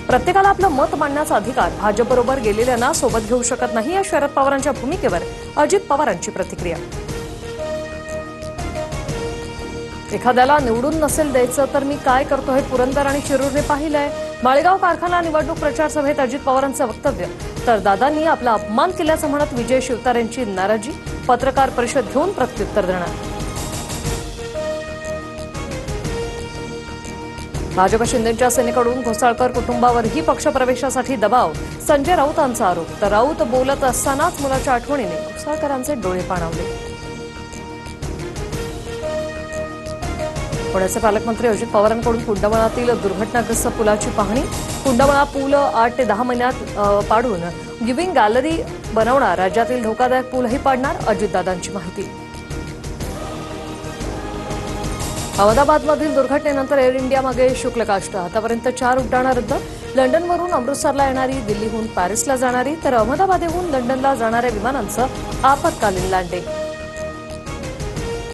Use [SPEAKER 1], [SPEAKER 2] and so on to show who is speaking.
[SPEAKER 1] प्रत्येकाला आपलं मत मांडण्याचा अधिकार, भाजपबरोबर गेलेल्यांना सोबत घेऊ शकत नाही या शरद पवारांच्या भूमिकेवर अजित पवारांची प्रतिक्रिया. एखाद्याला निवडून नसेल द्यायचं तर मी काय करतो हे पुरंदर आणि शिरूरने पाहिलंय. माळेगाव कारखाना निवडणूक प्रचार सभेत अजित पवारांचं वक्तव्य. तर दादांनी आपला अपमान केल्याचं म्हणत विजय शिवतारेंची नाराजी. पत्रकार परिषद घेऊन प्रत्युत्तर देणार. भाजप शिंदेच्या सेनेकडून घोसाळकर कुटुंबावरही पक्षप्रवेशासाठी दबाव. संजय राऊतांचा आरोप. तर राऊत बोलत असतानाच मुलाच्या आठवणीने घोसाळकरांचे डोळे पाणावले. पुण्याचे पालकमंत्री अजित पवारांकडून कुंडमळातील दुर्घटनाग्रस्त पुलाची पाहणी. कुंडमळा पूल 8 ते 10 महिन्यात पाडून गिव्हिंग गॅलरी बनवणार. राज्यातील धोकादायक पूलही पाडणार. अजितदादांची माहिती. अहमदाबादमधील दुर्घटनेनंतर एअर इंडियामागे शुक्लकाष्ठ. आतापर्यंत 4 उड्डाणं रद्द. लंडनवरून अमृतसरला येणारी, दिल्लीहून पॅरिसला जाणारी तर अहमदाबादहून लंडनला जाणाऱ्या विमानांचं आपत्कालीन लँडिंग.